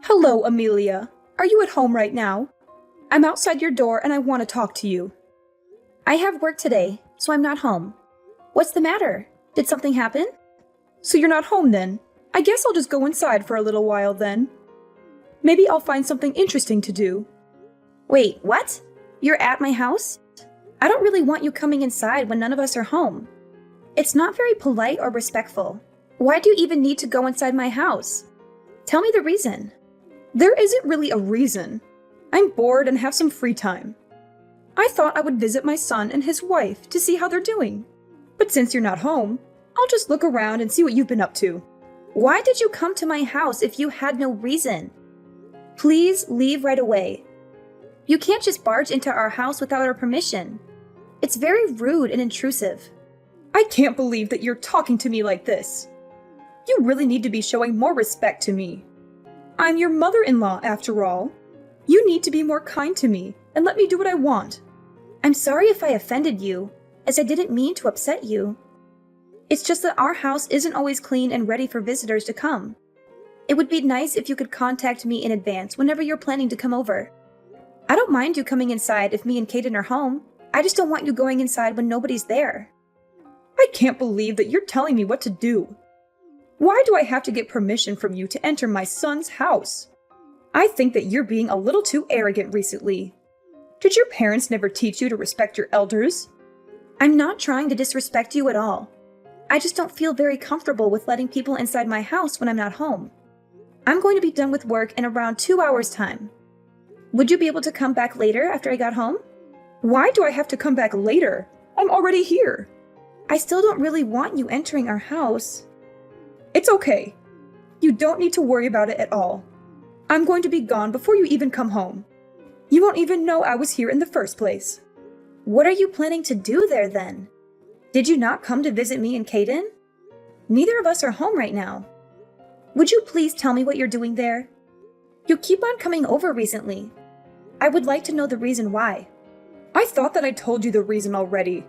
Hello, Amelia. Are you at home right now? I'm outside your door and I want to talk to you. I have work today, so I'm not home. What's the matter? Did something happen? So you're not home then? I guess I'll just go inside for a little while then. Maybe I'll find something interesting to do. Wait, what? You're at my house? I don't really want you coming inside when none of us are home. It's not very polite or respectful. Why do you even need to go inside my house? Tell me the reason. There isn't really a reason. I'm bored and have some free time. I thought I would visit my son and his wife to see how they're doing. But since you're not home, I'll just look around and see what you've been up to. Why did you come to my house if you had no reason? Please leave right away. You can't just barge into our house without our permission. It's very rude and intrusive. I can't believe that you're talking to me like this. You really need to be showing more respect to me. I'm your mother-in-law, after all. You need to be more kind to me and let me do what I want. I'm sorry if I offended you, as I didn't mean to upset you. It's just that our house isn't always clean and ready for visitors to come. It would be nice if you could contact me in advance whenever you're planning to come over. I don't mind you coming inside if me and Kaden are home. I just don't want you going inside when nobody's there. I can't believe that you're telling me what to do. Why do I have to get permission from you to enter my son's house? I think that you're being a little too arrogant recently. Did your parents never teach you to respect your elders? I'm not trying to disrespect you at all. I just don't feel very comfortable with letting people inside my house when I'm not home. I'm going to be done with work in around 2 hours' time. Would you be able to come back later after I got home? Why do I have to come back later? I'm already here. I still don't really want you entering our house. It's okay. You don't need to worry about it at all. I'm going to be gone before you even come home. You won't even know I was here in the first place. What are you planning to do there then? Did you not come to visit me and Kaden? Neither of us are home right now. Would you please tell me what you're doing there? You keep on coming over recently. I would like to know the reason why. I thought that I told you the reason already.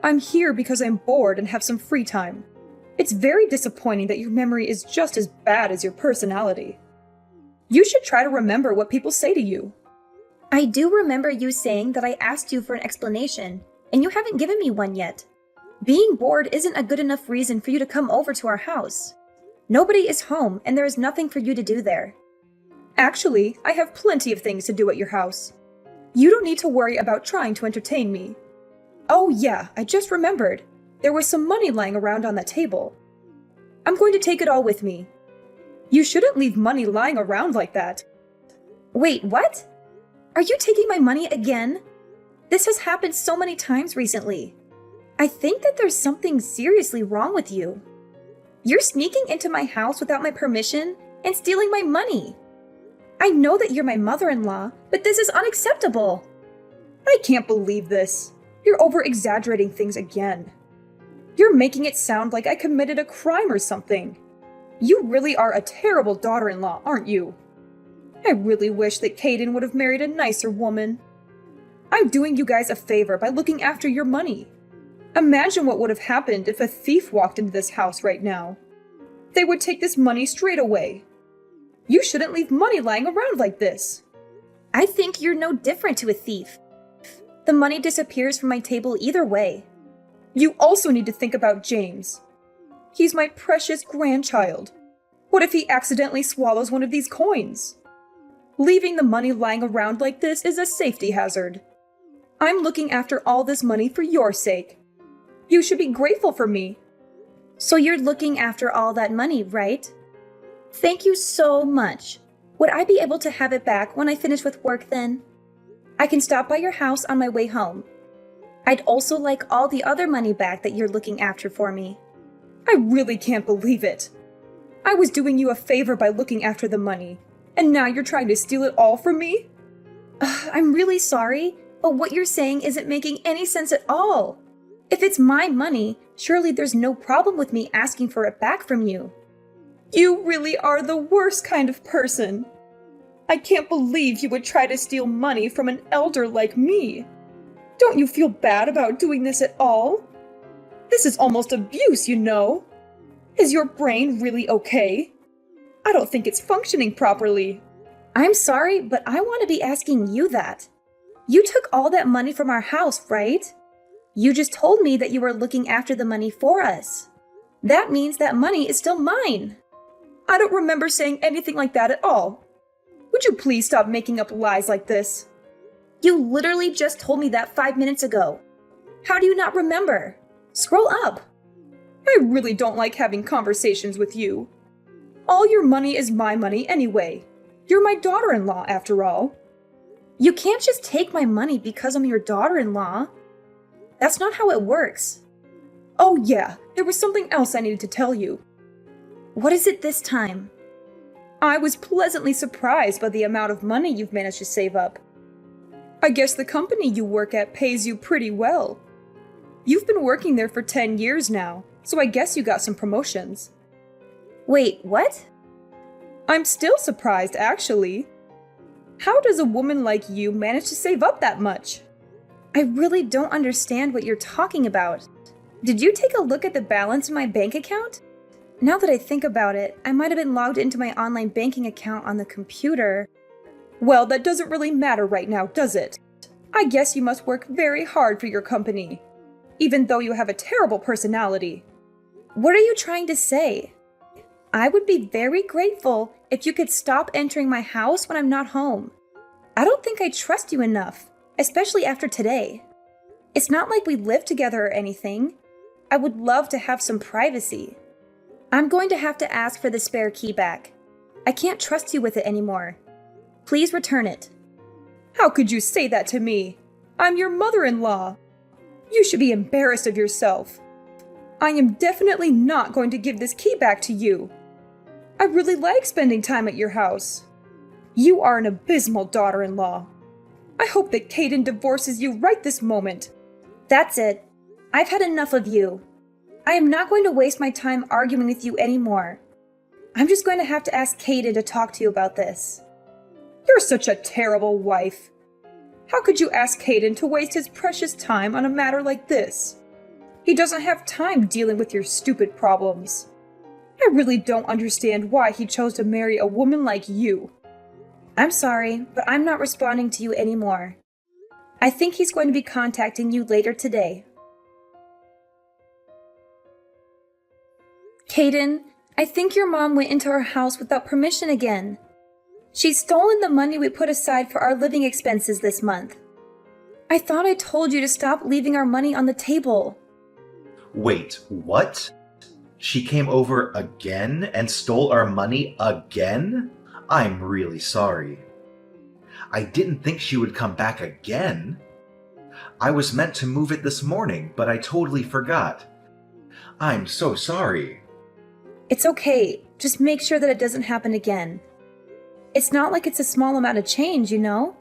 I'm here because I'm bored and have some free time. It's very disappointing that your memory is just as bad as your personality. You should try to remember what people say to you. I do remember you saying that I asked you for an explanation, and you haven't given me one yet. Being bored isn't a good enough reason for you to come over to our house. Nobody is home, and there is nothing for you to do there. Actually, I have plenty of things to do at your house. You don't need to worry about trying to entertain me. Oh yeah, I just remembered. There was some money lying around on that table. I'm going to take it all with me. You shouldn't leave money lying around like that. Wait, what? Are you taking my money again? This has happened so many times recently. I think that there's something seriously wrong with you. You're sneaking into my house without my permission and stealing my money. I know that you're my mother-in-law, but this is unacceptable. I can't believe this. You're over-exaggerating things again. You're making it sound like I committed a crime or something. You really are a terrible daughter-in-law, aren't you? I really wish that Kaden would have married a nicer woman. I'm doing you guys a favor by looking after your money. Imagine what would have happened if a thief walked into this house right now. They would take this money straight away. You shouldn't leave money lying around like this. I think you're no different to a thief. The money disappears from my table either way. You also need to think about James. He's my precious grandchild. What if he accidentally swallows one of these coins? Leaving the money lying around like this is a safety hazard. I'm looking after all this money for your sake. You should be grateful for me. So you're looking after all that money, right? Thank you so much. Would I be able to have it back when I finish with work then? I can stop by your house on my way home. I'd also like all the other money back that you're looking after for me. I really can't believe it. I was doing you a favor by looking after the money, and now you're trying to steal it all from me? I'm really sorry, but what you're saying isn't making any sense at all. If it's my money, surely there's no problem with me asking for it back from you. You really are the worst kind of person. I can't believe you would try to steal money from an elder like me. Don't you feel bad about doing this at all? This is almost abuse, you know. Is your brain really okay? I don't think it's functioning properly. I'm sorry, but I want to be asking you that. You took all that money from our house, right? You just told me that you were looking after the money for us. That means that money is still mine. I don't remember saying anything like that at all. Would you please stop making up lies like this? You literally just told me that 5 minutes ago. How do you not remember? Scroll up. I really don't like having conversations with you. All your money is my money anyway. You're my daughter-in-law, after all. You can't just take my money because I'm your daughter-in-law. That's not how it works. Oh yeah, there was something else I needed to tell you. What is it this time? I was pleasantly surprised by the amount of money you've managed to save up. I guess the company you work at pays you pretty well. You've been working there for 10 years now, so I guess you got some promotions. Wait, what? I'm still surprised, actually. How does a woman like you manage to save up that much? I really don't understand what you're talking about. Did you take a look at the balance in my bank account? Now that I think about it, I might have been logged into my online banking account on the computer. Well, that doesn't really matter right now, does it? I guess you must work very hard for your company, even though you have a terrible personality. What are you trying to say? I would be very grateful if you could stop entering my house when I'm not home. I don't think I trust you enough, especially after today. It's not like we live together or anything. I would love to have some privacy. I'm going to have to ask for the spare key back. I can't trust you with it anymore. Please return it. How could you say that to me? I'm your mother-in-law. You should be embarrassed of yourself. I am definitely not going to give this key back to you. I really like spending time at your house. You are an abysmal daughter-in-law. I hope that Caden divorces you right this moment. That's it. I've had enough of you. I am not going to waste my time arguing with you anymore. I'm just going to have to ask Caden to talk to you about this. You're such a terrible wife. How could you ask Caden to waste his precious time on a matter like this? He doesn't have time dealing with your stupid problems. I really don't understand why he chose to marry a woman like you. I'm sorry, but I'm not responding to you anymore. I think he's going to be contacting you later today. Caden, I think your mom went into our house without permission again. She's stolen the money we put aside for our living expenses this month. I thought I told you to stop leaving our money on the table. Wait, what? She came over again and stole our money again? I'm really sorry. I didn't think she would come back again. I was meant to move it this morning, but I totally forgot. I'm so sorry. It's okay. Just make sure that it doesn't happen again. It's not like it's a small amount of change, you know?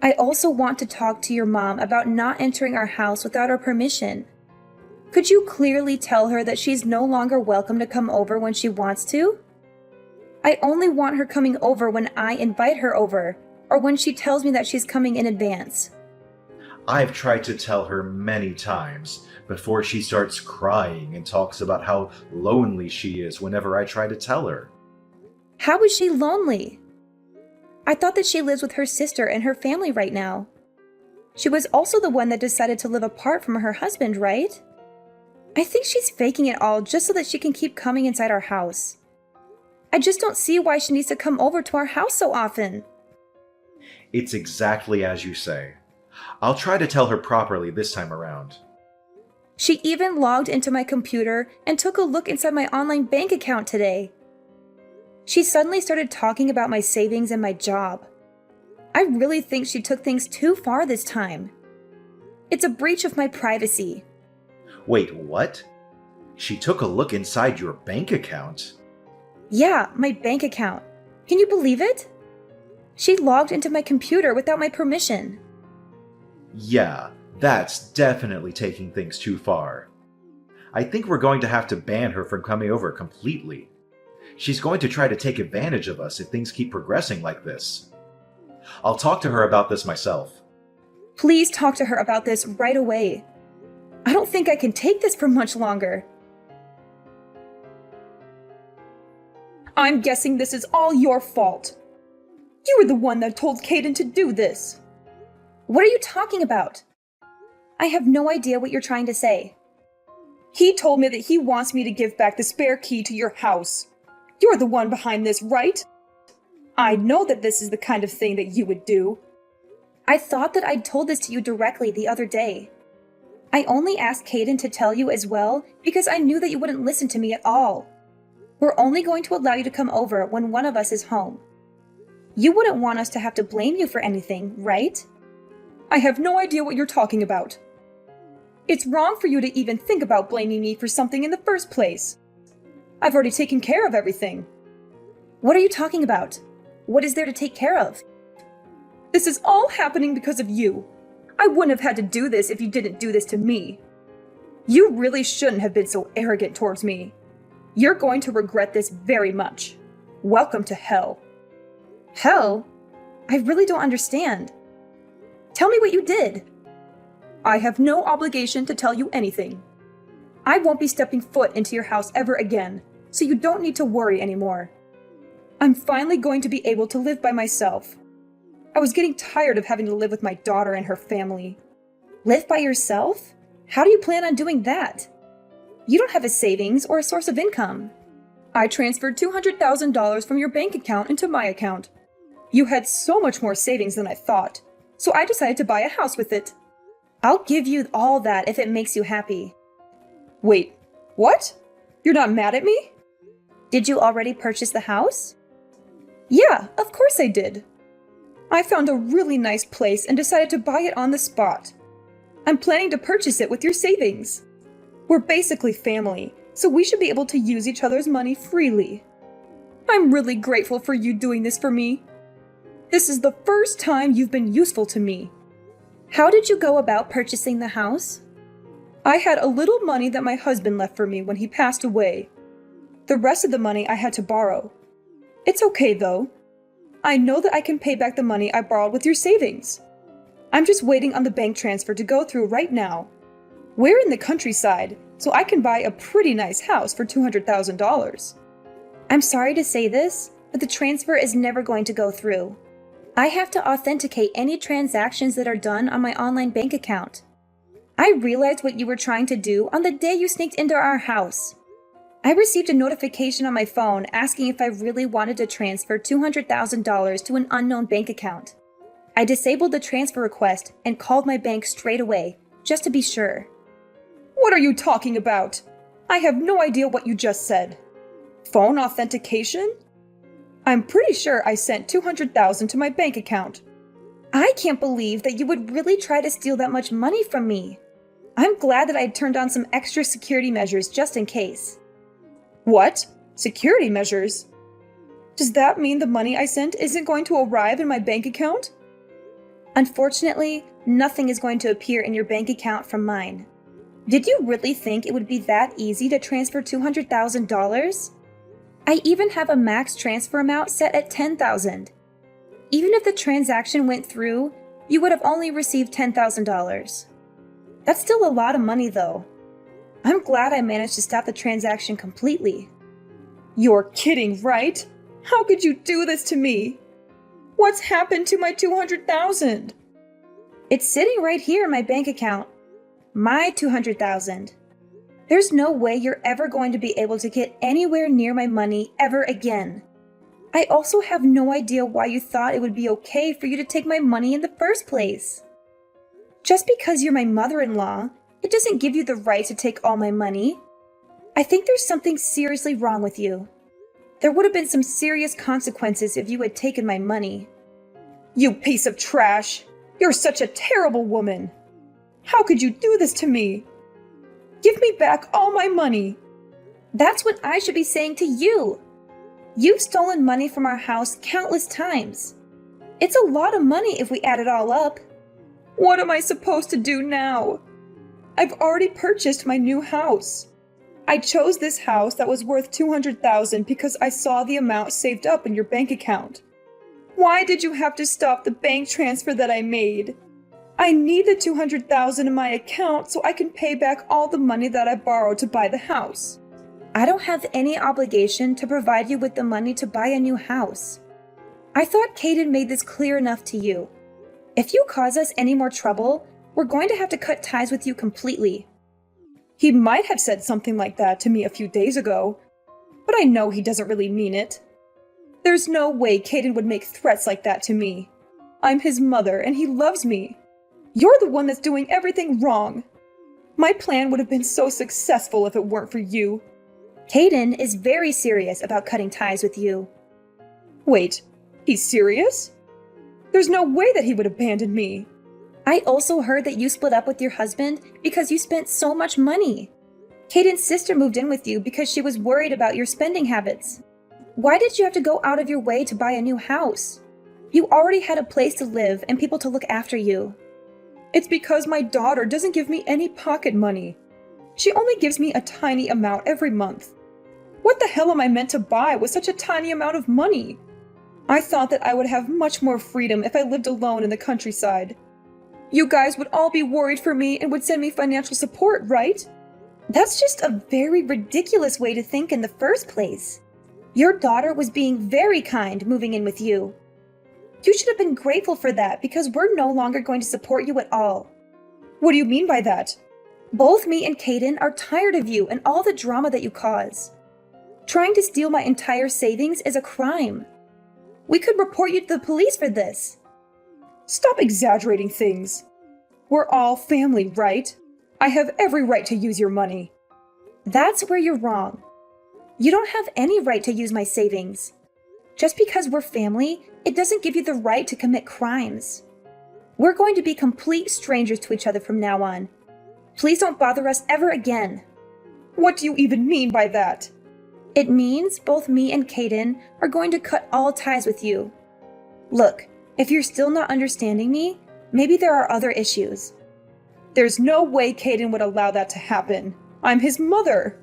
I also want to talk to your mom about not entering our house without our permission. Could you clearly tell her that she's no longer welcome to come over when she wants to? I only want her coming over when I invite her over, or when she tells me that she's coming in advance. I've tried to tell her many times before she starts crying and talks about how lonely she is whenever I try to tell her. How is she lonely? I thought that she lives with her sister and her family right now. She was also the one that decided to live apart from her husband, right? I think she's faking it all just so that she can keep coming inside our house. I just don't see why she needs to come over to our house so often. It's exactly as you say. I'll try to tell her properly this time around. She even logged into my computer and took a look inside my online bank account today. She suddenly started talking about my savings and my job. I really think she took things too far this time. It's a breach of my privacy. Wait, what? She took a look inside your bank account? Yeah, my bank account. Can you believe it? She logged into my computer without my permission. Yeah, that's definitely taking things too far. I think we're going to have to ban her from coming over completely. She's going to try to take advantage of us if things keep progressing like this. I'll talk to her about this myself. Please talk to her about this right away. I don't think I can take this for much longer. I'm guessing this is all your fault. You were the one that told Caden to do this. What are you talking about? I have no idea what you're trying to say. He told me that he wants me to give back the spare key to your house. You're the one behind this, right? I know that this is the kind of thing that you would do. I thought that I'd told this to you directly the other day. I only asked Caden to tell you as well because I knew that you wouldn't listen to me at all. We're only going to allow you to come over when one of us is home. You wouldn't want us to have to blame you for anything, right? I have no idea what you're talking about. It's wrong for you to even think about blaming me for something in the first place. I've already taken care of everything. What are you talking about? What is there to take care of? This is all happening because of you. I wouldn't have had to do this if you didn't do this to me. You really shouldn't have been so arrogant towards me. You're going to regret this very much. Welcome to hell. Hell? I really don't understand. Tell me what you did. I have no obligation to tell you anything. I won't be stepping foot into your house ever again, so you don't need to worry anymore. I'm finally going to be able to live by myself. I was getting tired of having to live with my daughter and her family. Live by yourself? How do you plan on doing that? You don't have a savings or a source of income. I transferred $200,000 from your bank account into my account. You had so much more savings than I thought, so I decided to buy a house with it. I'll give you all that if it makes you happy. Wait, what? You're not mad at me? Did you already purchase the house? Yeah, of course I did. I found a really nice place and decided to buy it on the spot. I'm planning to purchase it with your savings. We're basically family, so we should be able to use each other's money freely. I'm really grateful for you doing this for me. This is the first time you've been useful to me. How did you go about purchasing the house? I had a little money that my husband left for me when he passed away. The rest of the money I had to borrow. It's okay though. I know that I can pay back the money I borrowed with your savings. I'm just waiting on the bank transfer to go through right now. We're in the countryside, so I can buy a pretty nice house for $200,000. I'm sorry to say this, but the transfer is never going to go through. I have to authenticate any transactions that are done on my online bank account. I realized what you were trying to do on the day you sneaked into our house. I received a notification on my phone asking if I really wanted to transfer $200,000 to an unknown bank account. I disabled the transfer request and called my bank straight away, just to be sure. What are you talking about? I have no idea what you just said. Phone authentication? I'm pretty sure I sent $200,000 to my bank account. I can't believe that you would really try to steal that much money from me. I'm glad that I had turned on some extra security measures just in case. What? Security measures? Does that mean the money I sent isn't going to arrive in my bank account? Unfortunately, nothing is going to appear in your bank account from mine. Did you really think it would be that easy to transfer $200,000? I even have a max transfer amount set at $10,000. Even if the transaction went through, you would have only received $10,000. That's still a lot of money though. I'm glad I managed to stop the transaction completely. You're kidding, right? How could you do this to me? What's happened to my $200,000? It's sitting right here in my bank account. My $200,000. There's no way you're ever going to be able to get anywhere near my money ever again. I also have no idea why you thought it would be okay for you to take my money in the first place. Just because you're my mother-in-law, it doesn't give you the right to take all my money. I think there's something seriously wrong with you. There would have been some serious consequences if you had taken my money. You piece of trash! You're such a terrible woman! How could you do this to me? Give me back all my money! That's what I should be saying to you! You've stolen money from our house countless times. It's a lot of money if we add it all up. What am I supposed to do now? I've already purchased my new house. I chose this house that was worth $200,000 because I saw the amount saved up in your bank account. Why did you have to stop the bank transfer that I made? I need the $200,000 in my account so I can pay back all the money that I borrowed to buy the house. I don't have any obligation to provide you with the money to buy a new house. I thought Caden made this clear enough to you. If you cause us any more trouble, we're going to have to cut ties with you completely. He might have said something like that to me a few days ago, but I know he doesn't really mean it. There's no way Caden would make threats like that to me. I'm his mother and he loves me. You're the one that's doing everything wrong. My plan would have been so successful if it weren't for you. Caden is very serious about cutting ties with you. Wait, he's serious? There's no way that he would abandon me. I also heard that you split up with your husband because you spent so much money. Caden's sister moved in with you because she was worried about your spending habits. Why did you have to go out of your way to buy a new house? You already had a place to live and people to look after you. It's because my daughter doesn't give me any pocket money. She only gives me a tiny amount every month. What the hell am I meant to buy with such a tiny amount of money? I thought that I would have much more freedom if I lived alone in the countryside. You guys would all be worried for me and would send me financial support, right? That's just a very ridiculous way to think in the first place. Your daughter was being very kind moving in with you. You should have been grateful for that because we're no longer going to support you at all. What do you mean by that? Both me and Caden are tired of you and all the drama that you cause. Trying to steal my entire savings is a crime. We could report you to the police for this. Stop exaggerating things. We're all family, right? I have every right to use your money. That's where you're wrong. You don't have any right to use my savings. Just because we're family, it doesn't give you the right to commit crimes. We're going to be complete strangers to each other from now on. Please don't bother us ever again. What do you even mean by that? It means both me and Caden are going to cut all ties with you. Look, if you're still not understanding me, maybe there are other issues. There's no way Caden would allow that to happen. I'm his mother.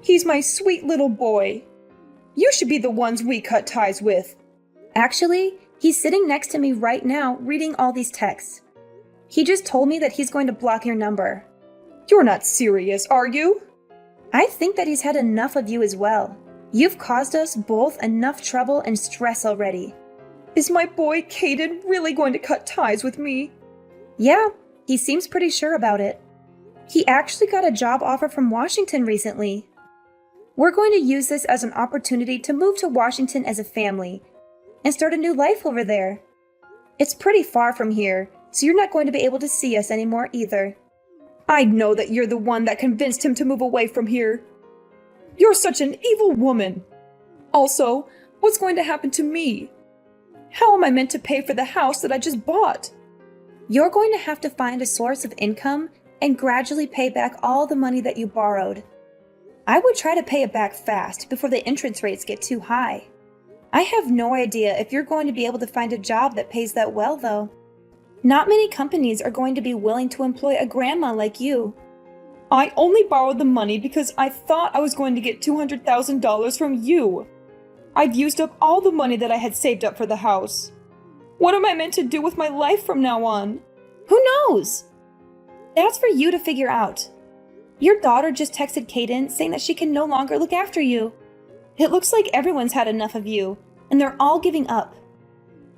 He's my sweet little boy. You should be the ones we cut ties with. Actually, he's sitting next to me right now reading all these texts. He just told me that he's going to block your number. You're not serious, are you? I think that he's had enough of you as well. You've caused us both enough trouble and stress already. Is my boy Caden really going to cut ties with me? Yeah, he seems pretty sure about it. He actually got a job offer from Washington recently. We're going to use this as an opportunity to move to Washington as a family and start a new life over there. It's pretty far from here, so you're not going to be able to see us anymore either. I know that you're the one that convinced him to move away from here. You're such an evil woman. Also, what's going to happen to me? How am I meant to pay for the house that I just bought? You're going to have to find a source of income and gradually pay back all the money that you borrowed. I would try to pay it back fast before the interest rates get too high. I have no idea if you're going to be able to find a job that pays that well, though. Not many companies are going to be willing to employ a grandma like you. I only borrowed the money because I thought I was going to get $200,000 from you. I've used up all the money that I had saved up for the house. What am I meant to do with my life from now on? Who knows? That's for you to figure out. Your daughter just texted Caden saying that she can no longer look after you. It looks like everyone's had enough of you, and they're all giving up.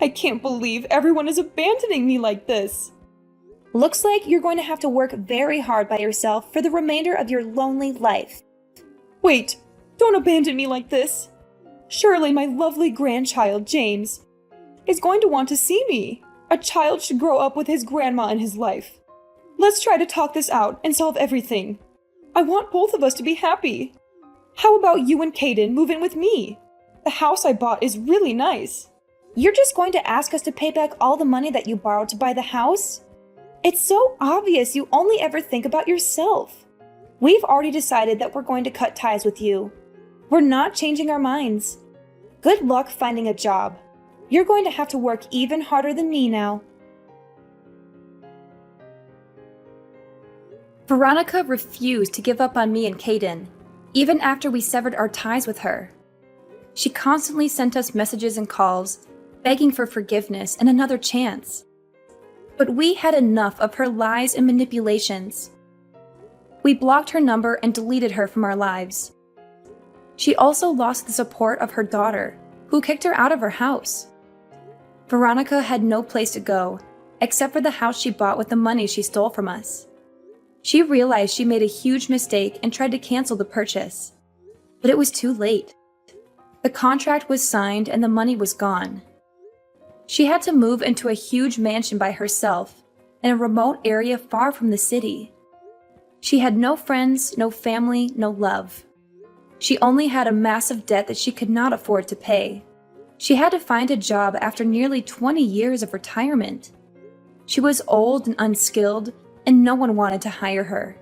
I can't believe everyone is abandoning me like this. Looks like you're going to have to work very hard by yourself for the remainder of your lonely life. Wait, don't abandon me like this. Surely my lovely grandchild, James, is going to want to see me. A child should grow up with his grandma in his life. Let's try to talk this out and solve everything. I want both of us to be happy. How about you and Caden move in with me? The house I bought is really nice. You're just going to ask us to pay back all the money that you borrowed to buy the house? It's so obvious you only ever think about yourself. We've already decided that we're going to cut ties with you. We're not changing our minds. Good luck finding a job. You're going to have to work even harder than me now. Veronica refused to give up on me and Caden, even after we severed our ties with her. She constantly sent us messages and calls, begging for forgiveness and another chance. But we had enough of her lies and manipulations. We blocked her number and deleted her from our lives. She also lost the support of her daughter, who kicked her out of her house. Veronica had no place to go, except for the house she bought with the money she stole from us. She realized she made a huge mistake and tried to cancel the purchase. But it was too late. The contract was signed and the money was gone. She had to move into a huge mansion by herself in a remote area far from the city. She had no friends, no family, no love. She only had a massive debt that she could not afford to pay. She had to find a job after nearly 20 years of retirement. She was old and unskilled, and no one wanted to hire her.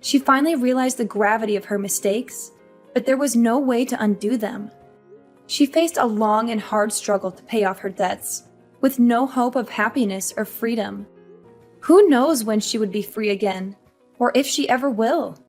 She finally realized the gravity of her mistakes, but there was no way to undo them. She faced a long and hard struggle to pay off her debts, with no hope of happiness or freedom. Who knows when she would be free again, or if she ever will?